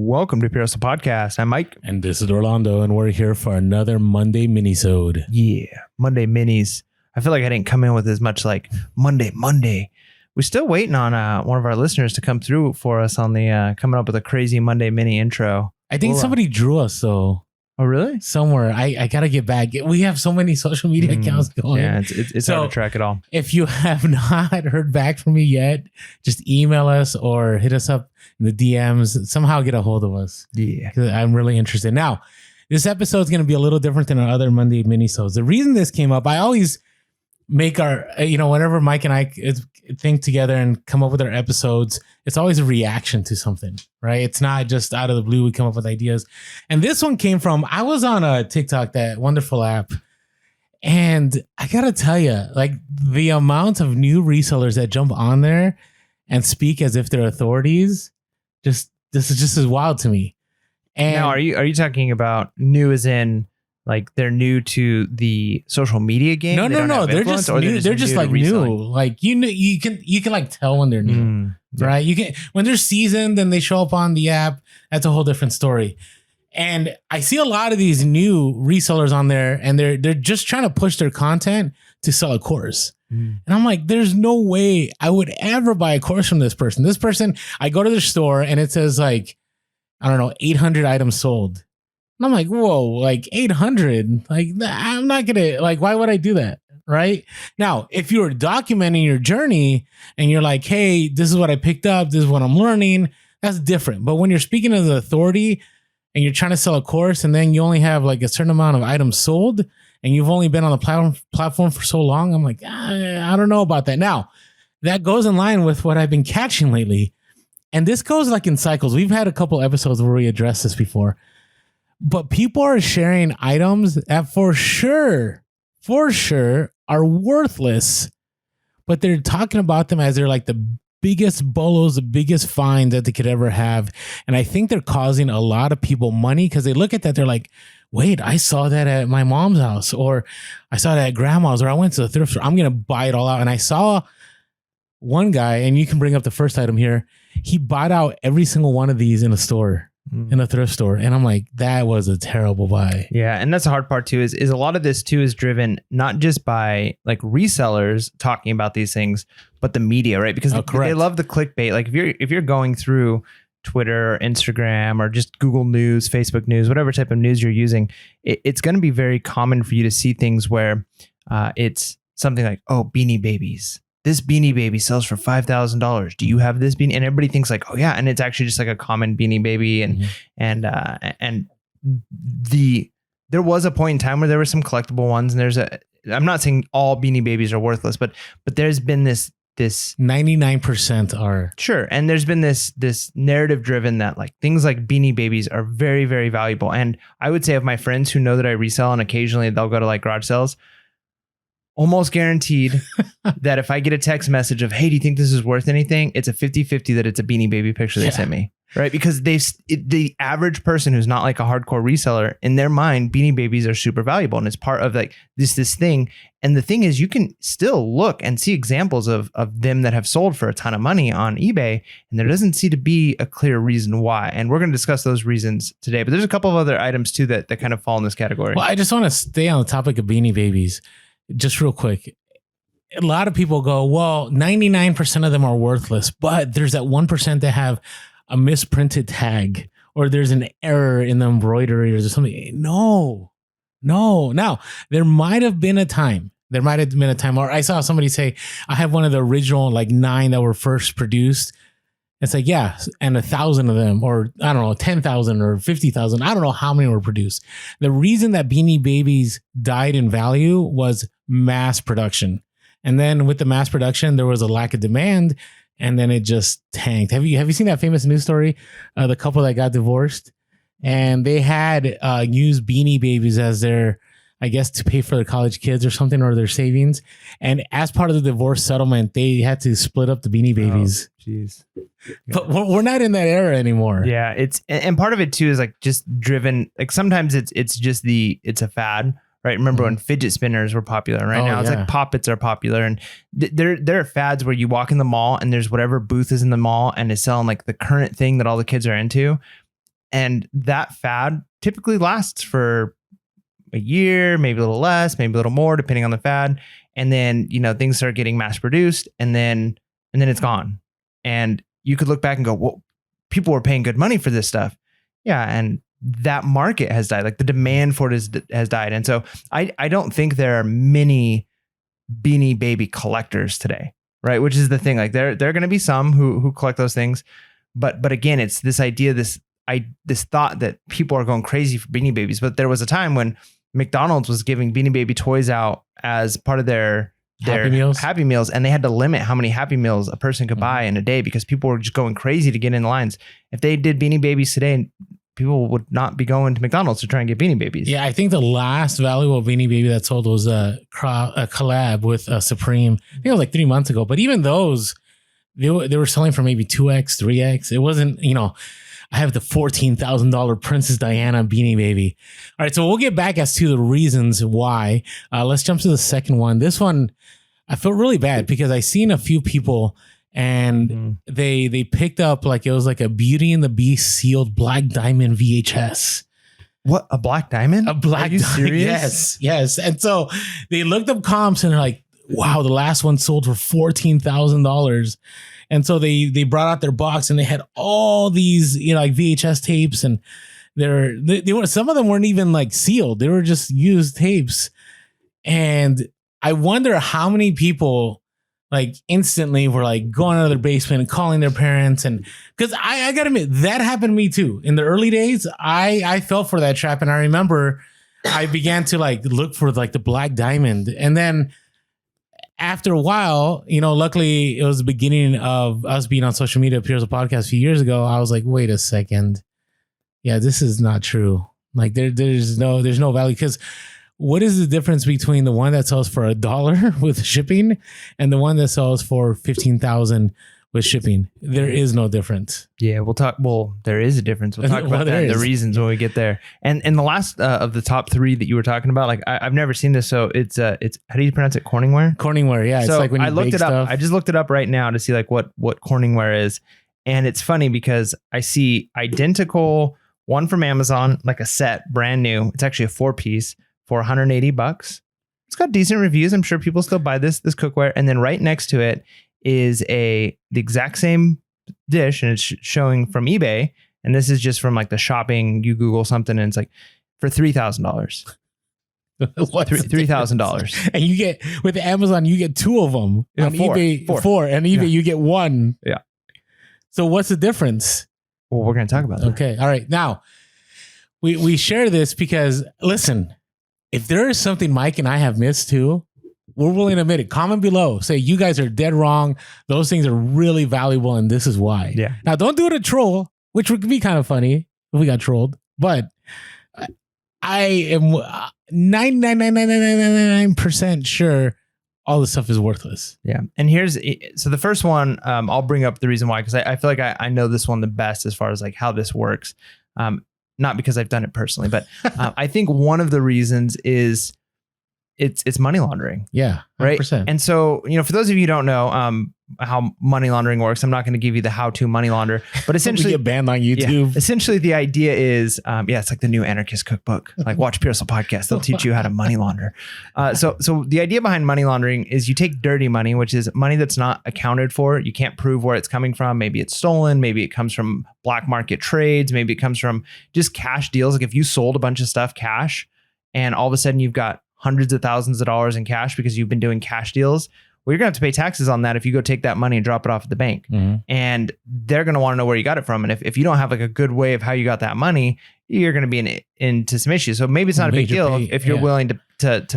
Welcome to Terrorism Podcast. I'm Mike. And this is Orlando, and we're here for another Monday mini-sode. Yeah, Monday minis. I feel like I didn't come in with as much like Monday. We're still waiting on one of our listeners to come through for us on the coming up with a crazy Monday mini intro. I think somebody drew us, though. Oh, really? Somewhere. I got to get back. We have so many social media accounts going. Yeah, it's hard to track it all. If you have not heard back from me yet, just email us or hit us up in the DMs. Somehow get a hold of us. Yeah. I'm really interested. Now, this episode is going to be a little different than our other Monday mini-sodes. The reason this came up, I always make our, whenever Mike and I think together and come up with our episodes, it's always a reaction to something, right? It's not just out of the blue we come up with ideas. And this one came from, I was on a TikTok, that wonderful app, and I gotta tell you, like, the amount of new resellers that jump on there and speak as if they're authorities, this is just as wild to me. And now, are you talking about new as in like they're new to the social media game? No. They're just new. They're just like new. Like you can like tell when they're new, right? You can when they're seasoned and they show up on the app. That's a whole different story. And I see a lot of these new resellers on there, and they're just trying to push their content to sell a course. And I'm like, there's no way I would ever buy a course from this person. This person, I go to their store and it says like, I don't know, 800 items sold. And I'm like, whoa, like 800, like I'm not going to, like, why would I do that? Right now, if you're documenting your journey and you're like, hey, this is what I picked up, this is what I'm learning, that's different. But when you're speaking as an authority and you're trying to sell a course and then you only have like a certain amount of items sold and you've only been on the platform for so long, I'm like, I don't know about that. Now, that goes in line with what I've been catching lately. And this goes like in cycles. We've had a couple episodes where we addressed this before. But people are sharing items that for sure are worthless, but they're talking about them as they're like the biggest bolos, the biggest find that they could ever have. And I think they're causing a lot of people money because they look at that, they're like, wait, I saw that at my mom's house, or I saw that at grandma's, or I went to the thrift store. I'm going to buy it all out. And I saw one guy, and you can bring up the first item here. He bought out every single one of these in a store. In a thrift store. And I'm like, that was a terrible buy. Yeah. And that's the hard part too, is a lot of this too is driven not just by like resellers talking about these things, but the media, right? Because they love the clickbait. Like if you're going through Twitter or Instagram or just Google News, Facebook News, whatever type of news you're using, it's going to be very common for you to see things where it's something like, oh, Beanie Babies. This Beanie Baby sells for $5,000. Do you have this beanie? And everybody thinks like, oh yeah, and it's actually just like a common Beanie Baby. And there was a point in time where there were some collectible ones, and I'm not saying all Beanie Babies are worthless, but there's been this 99% are sure, and there's been this narrative driven that like things like Beanie Babies are very, very valuable. And I would say of my friends who know that I resell and occasionally they'll go to like garage sales, almost guaranteed that if I get a text message of, hey, do you think this is worth anything? It's a 50-50 that it's a Beanie Baby picture they sent me, right? Because the average person who's not like a hardcore reseller, in their mind, Beanie Babies are super valuable. And it's part of like this thing. And the thing is, you can still look and see examples of them that have sold for a ton of money on eBay. And there doesn't seem to be a clear reason why. And we're going to discuss those reasons today. But there's a couple of other items too that kind of fall in this category. Well, I just want to stay on the topic of Beanie Babies. Just real quick, a lot of people go, well, 99% of them are worthless, but there's that 1% that have a misprinted tag or there's an error in the embroidery or something. No. Now, there might have been a time, or I saw somebody say, I have one of the original like 9 that were first produced. It's like, yeah, and 1,000 of them, or I don't know, 10,000 or 50,000. I don't know how many were produced. The reason that Beanie Babies died in value was mass production. And then with the mass production, there was a lack of demand, and then it just tanked. Have you seen that famous news story? The couple that got divorced, and they had used Beanie Babies as their, I guess, to pay for their college kids or something, or their savings. And as part of the divorce settlement, they had to split up the Beanie Babies. Jeez. But we're not in that era anymore. Yeah, and part of it too is like just driven. Like sometimes it's just it's a fad, right? Remember when fidget spinners were popular? Right now it's like poppets are popular, and there are fads where you walk in the mall and there's whatever booth is in the mall and is selling like the current thing that all the kids are into. And that fad typically lasts for a year, maybe a little less, maybe a little more, depending on the fad. And then, things start getting mass produced and then it's gone. And you could look back and go, well, people were paying good money for this stuff. Yeah. And that market has died. Like the demand for it has died. And so I don't think there are many Beanie Baby collectors today, right? Which is the thing. Like there are going to be some who collect those things. But again, it's this idea, this thought that people are going crazy for Beanie Babies. But there was a time when McDonald's was giving Beanie Baby toys out as part of their Happy Meals, and they had to limit how many Happy Meals a person could buy in a day because people were just going crazy to get in the lines. If they did Beanie Babies today, people would not be going to McDonald's to try and get Beanie Babies. Yeah, I think the last valuable Beanie Baby that sold was a collab with Supreme. I think it was like 3 months ago. But even those, they were selling for maybe 2x, 3x. It wasn't, I have the $14,000 Princess Diana Beanie Baby. All right, so we'll get back as to the reasons why. Let's jump to the second one. This one, I felt really bad because I seen a few people and they picked up like it was like a Beauty and the Beast sealed black diamond VHS. What, a black diamond? A black diamond. Serious? Yes. And so they looked up comps and they're like, wow, the last one sold for $14,000. And so they brought out their box and they had all these, like VHS tapes, and they were, some of them weren't even like sealed. They were just used tapes. And I wonder how many people like instantly were like going out of their basement and calling their parents. And because I gotta admit, that happened to me too. In the early days, I fell for that trap. And I remember I began to like look for like the black diamond. And then after a while, luckily it was the beginning of us being on social media, appears a podcast a few years ago. I was like, wait a second. Yeah, this is not true. Like there's no value, because what is the difference between the one that sells for $1 with shipping and the one that sells for $15,000 with shipping? There is no difference. Yeah, we'll talk. Well, there is a difference. We'll talk about that, the reasons when we get there. And the last of the top three that you were talking about, like I've never seen this. So it's how do you pronounce it? Corningware? Corningware. Yeah. So it's like when you I looked bake it up. stuff. I just looked it up right now to see like what Corningware is. And it's funny because I see identical one from Amazon, like a set, brand new. It's actually a 4-piece for $180. It's got decent reviews. I'm sure people still buy this cookware. And then right next to it is the exact same dish, and it's showing from eBay. And this is just from like the shopping. You Google something and it's like for $3,000. $3,000. And you get with Amazon, you get two of them. Yeah, on eBay, four. And eBay, you get one. Yeah. So what's the difference? Well, we're going to talk about that. Okay. All right. Now we share this because listen, if there is something Mike and I have missed too, we're willing to admit it. Comment below. Say you guys are dead wrong. Those things are really valuable, and this is why. Yeah. Now, don't do it a troll, which would be kind of funny if we got trolled. But I am 99.999% sure all this stuff is worthless. Yeah. And so the first one, I'll bring up the reason why, because I feel like I know this one the best as far as like how this works. Not because I've done it personally, but I think one of the reasons is it's money laundering. Yeah. 100%. Right. And so, for those of you who don't know how money laundering works, I'm not going to give you the how-to money launder, but essentially we get banned on YouTube. Yeah, essentially the idea is, it's like the new anarchist cookbook, like watch Pearsall podcast. They'll teach you how to money launder. So the idea behind money laundering is you take dirty money, which is money that's not accounted for. You can't prove where it's coming from. Maybe it's stolen. Maybe it comes from black market trades. Maybe it comes from just cash deals. Like if you sold a bunch of stuff cash and all of a sudden you've got hundreds of thousands of dollars in cash because you've been doing cash deals, well, you're going to have to pay taxes on that if you go take that money and drop it off at the bank. Mm-hmm. And they're going to want to know where you got it from. And if you don't have like a good way of how you got that money, you're going to be into some issues. So maybe it's not a big deal if you're willing to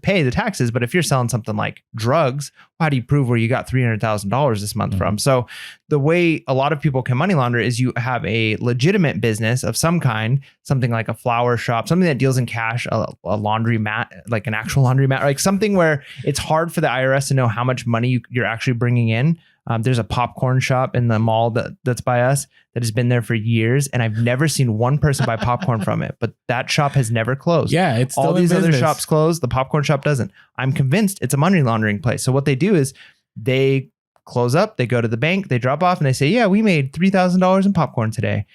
pay the taxes. But if you're selling something like drugs, how do you prove where you got $300,000 this month from? So the way a lot of people can money launder is you have a legitimate business of some kind, something like a flower shop, something that deals in cash, a laundry mat, like an actual laundry mat, like something where it's hard for the IRS to know how much money you're actually bringing in. There's a popcorn shop in the mall that's by us that has been there for years, and I've never seen one person buy popcorn from it. But that shop has never closed. Yeah, it's still all these other shops closed. The popcorn shop doesn't. I'm convinced it's a money laundering place. So what they do is they close up, they go to the bank, they drop off, and they say, "Yeah, we made $3,000 in popcorn today."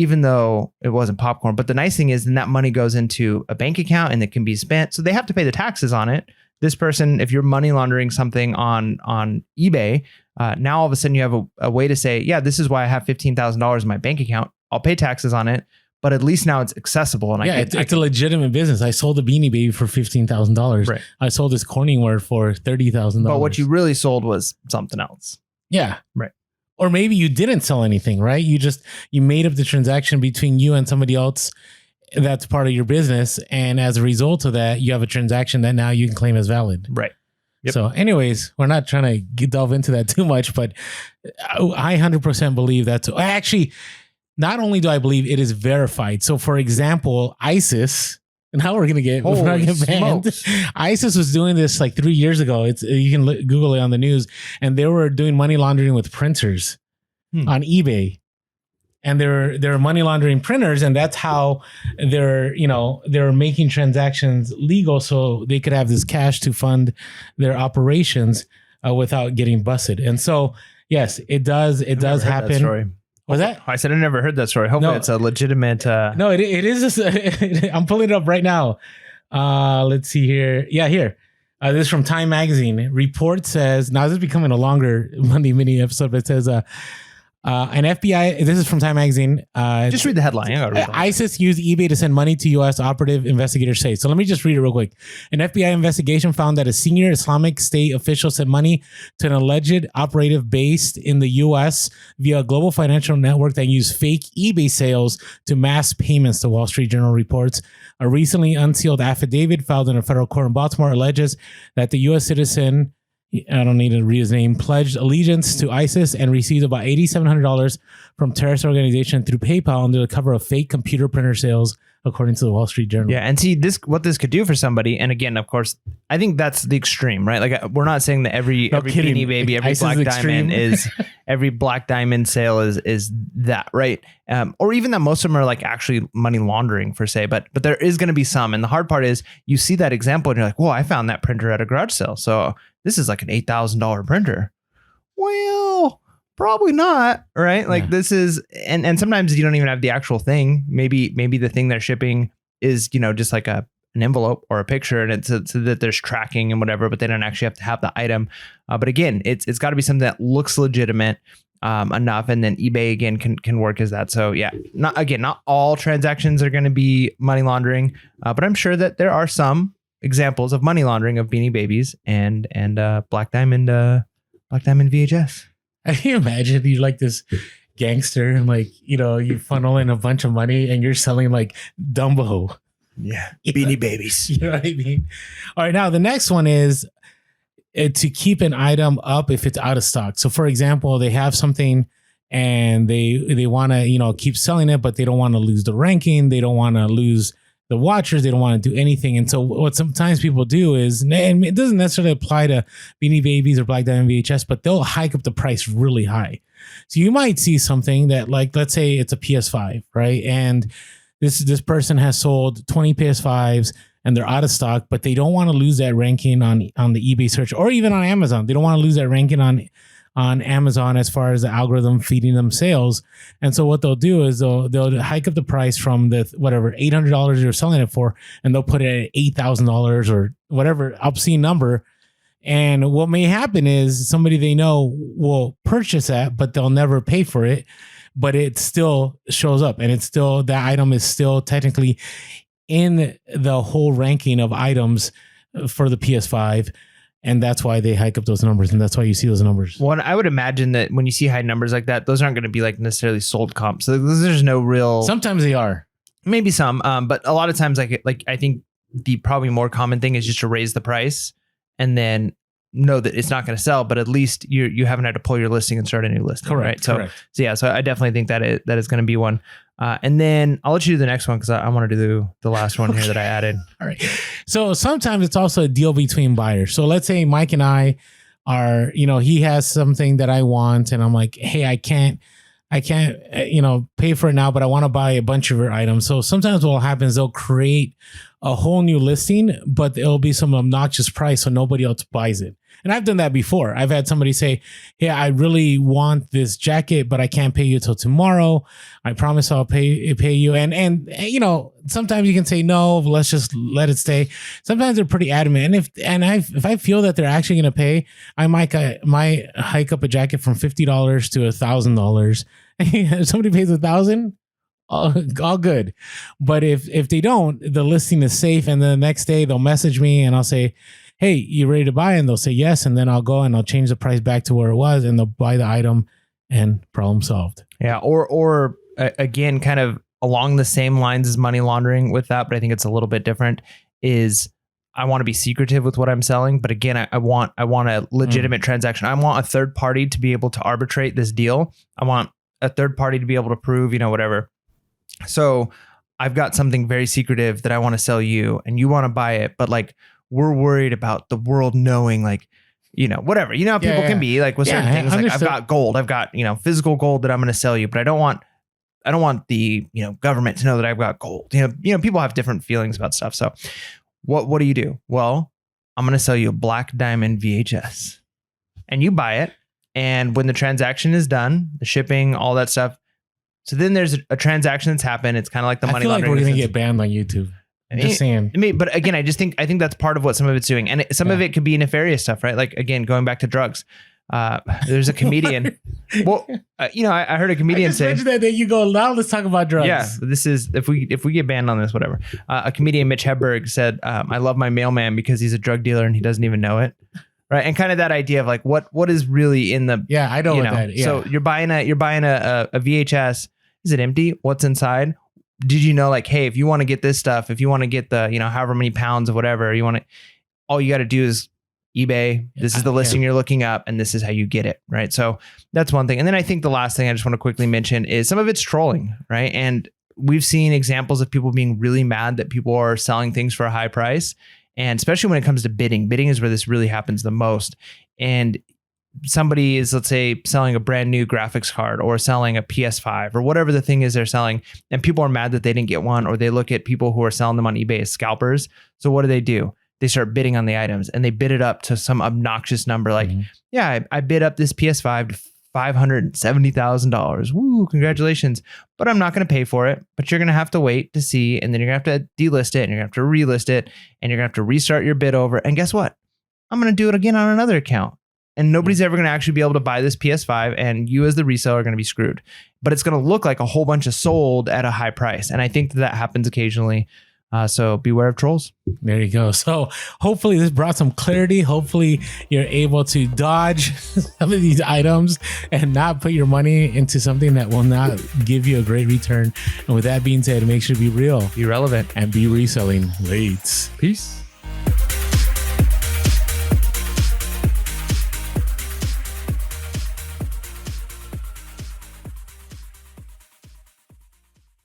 even though it wasn't popcorn. But the nice thing is then that money goes into a bank account and it can be spent. So they have to pay the taxes on it. This person, if you're money laundering something on eBay, now all of a sudden you have a way to say, yeah, this is why I have $15,000 in my bank account. I'll pay taxes on it, but at least now it's accessible. And it's a legitimate business. I sold a Beanie Baby for $15,000. Right. I sold this Corningware for $30,000. But what you really sold was something else. Yeah. Right. Or maybe you didn't sell anything, right? You made up the transaction between you and somebody else that's part of your business. And as a result of that, you have a transaction that now you can claim as valid. Right. Yep. So anyways, we're not trying to delve into that too much, but I 100% believe that's actually, not only do I believe it is verified. So for example, ISIS, and how we're going to get banned. ISIS was doing this like 3 years ago. You can Google it on the news, and they were doing money laundering with printers on eBay, and they're money laundering printers, and that's how they're making transactions legal, so they could have this cash to fund their operations without getting busted. And so, yes, it does happen. Was that? I said I never heard that story. Hopefully it's a legitimate. No, it is. I'm pulling it up right now. Let's see here. Yeah, here. This is from Time Magazine. Report says, now this is becoming a longer Monday mini episode, but it says, an FBI, this is from Time Magazine. Just read the headline. ISIS used eBay to send money to U.S. operative, investigators say. So let me just read it real quick. An FBI investigation found that a senior Islamic State official sent money to an alleged operative based in the U.S. via a global financial network that used fake eBay sales to mask payments, the Wall Street Journal reports. A recently unsealed affidavit filed in a federal court in Baltimore alleges that the U.S. citizen, I don't need to read his name, pledged allegiance to ISIS and received about $8,700 from terrorist organization through PayPal under the cover of fake computer printer sales, according to the Wall Street Journal. Yeah, and see what this could do for somebody. And again, of course, I think that's the extreme, right? Like we're not saying that every Beanie Baby, every Black Diamond every Black Diamond sale is that, right? Or even that most of them are like actually money laundering per se, but there is going to be some. And the hard part is you see that example and you're like, whoa, I found that printer at a garage sale. So this is like an $8,000 printer. Well, probably not, right? Like this is, and sometimes you don't even have the actual thing. Maybe the thing they're shipping is, just like an envelope or a picture, and it's so that there's tracking and whatever, but they don't actually have to have the item. But again, it's got to be something that looks legitimate enough, and then eBay again can work as that. So yeah, not all transactions are going to be money laundering, but I'm sure that there are some examples of money laundering of Beanie Babies and Black Diamond VHS. Can you imagine you're like this gangster and like, you funnel in a bunch of money and you're selling like Dumbo. Yeah. Beanie Babies. You know what I mean? All right. Now the next one is to keep an item up if it's out of stock. So for example, they have something and they want to, keep selling it, but they don't want to lose the ranking. They don't want to lose the watchers. They don't want to do anything. And so what sometimes people do is, and it doesn't necessarily apply to Beanie Babies or Black Diamond VHS, but they'll hike up the price really high. So you might see something that, like, let's say it's a PS5, right? And this person has sold 20 PS5s and they're out of stock, but they don't want to lose that ranking on the eBay search or even on Amazon. They don't want to lose that ranking on Amazon as far as the algorithm feeding them sales. And so what they'll do is they'll hike up the price from the whatever $800 you're selling it for, and they'll put it at $8,000 or whatever obscene number. And what may happen is somebody they know will purchase that, but they'll never pay for it. But it still shows up, and it's still, that item is still technically in the whole ranking of items for the PS5. And that's why they hike up those numbers. And that's why you see those numbers. Well, I would imagine that when you see high numbers like that, those aren't going to be like necessarily sold comps. So there's no real. Sometimes they are. Maybe some. But a lot of times, like I think the probably more common thing is just to raise the price and then know that it's not going to sell, but at least you haven't had to pull your listing and start a new listing. Correct. Right? Correct. So yeah, so I definitely think that is going to be one. And then I'll let you do the next one because I want to do the last one here that I added. All right. So sometimes it's also a deal between buyers. So let's say Mike and I are, he has something that I want, and I'm like, hey, I can't, pay for it now, but I want to buy a bunch of your items. So sometimes what will happen is they'll create a whole new listing, but it'll be some obnoxious price, so nobody else buys it. And I've done that before. I've had somebody say, "Hey, I really want this jacket, but I can't pay you till tomorrow. I promise I'll pay you." And you know, sometimes you can say no. Let's just let it stay. Sometimes they're pretty adamant. And if I feel that they're actually going to pay, I might hike up a jacket from $50 to $1,000. If somebody pays $1,000. All good. But if they don't, the listing is safe. And then the next day they'll message me and I'll say, "Hey, you ready to buy?" And they'll say yes. And then I'll go and I'll change the price back to where it was and they'll buy the item and problem solved. Yeah. Or again, kind of along the same lines as money laundering with that, but I think it's a little bit different, is I want to be secretive with what I'm selling. But again, I want a legitimate transaction. I want a third party to be able to arbitrate this deal. I want a third party to be able to prove, whatever. So I've got something very secretive that I want to sell you and you want to buy it, but like we're worried about the world knowing, like, whatever, how people can be like with certain things. Like I've got gold, I've got, physical gold that I'm going to sell you, but I don't want the, government to know that I've got gold. People have different feelings about stuff. So what do you do? Well, I'm going to sell you a black diamond VHS and you buy it. And when the transaction is done, the shipping, all that stuff. So then there's a transaction that's happened. It's kind of like the money laundering. I feel like we're going to get banned on YouTube. I'm just saying. But again, I think that's part of what some of it's doing. And some of it could be nefarious stuff, right? Like, again, going back to drugs. There's a comedian. Well, I heard a comedian say that you go, now let's talk about drugs. Yeah, this is if we get banned on this, whatever. A comedian, Mitch Hedberg, said, "I love my mailman because he's a drug dealer and he doesn't even know it." Right, and kind of that idea of like what is really in the I know what that. Yeah. So you're buying a VHS. Is it empty? What's inside? Did you know, like, hey, if you want to get this stuff, if you want to get the however many pounds of whatever you want to, all you got to do is eBay. This is the listing you're looking up, and this is how you get it, right? So that's one thing. And then I think the last thing I just want to quickly mention is some of it's trolling, right? And we've seen examples of people being really mad that people are selling things for a high price. And especially when it comes to bidding is where this really happens the most. And somebody is, let's say, selling a brand new graphics card or selling a PS5 or whatever the thing is they're selling, and people are mad that they didn't get one, or they look at people who are selling them on eBay as scalpers. So what do? They start bidding on the items and they bid it up to some obnoxious number. Like, I bid up this PS5 to $570,000. Woo, congratulations. But I'm not going to pay for it. But you're going to have to wait to see. And then you're going to have to delist it and you're going to have to relist it and you're going to have to restart your bid over. And guess what? I'm going to do it again on another account. And nobody's ever going to actually be able to buy this PS5. And you as the reseller are going to be screwed. But it's going to look like a whole bunch of sold at a high price. And I think that happens occasionally. So beware of trolls. There you go. So hopefully this brought some clarity. Hopefully you're able to dodge some of these items and not put your money into something that will not give you a great return. And with that being said, make sure to be real, be relevant, and be reselling late. Peace.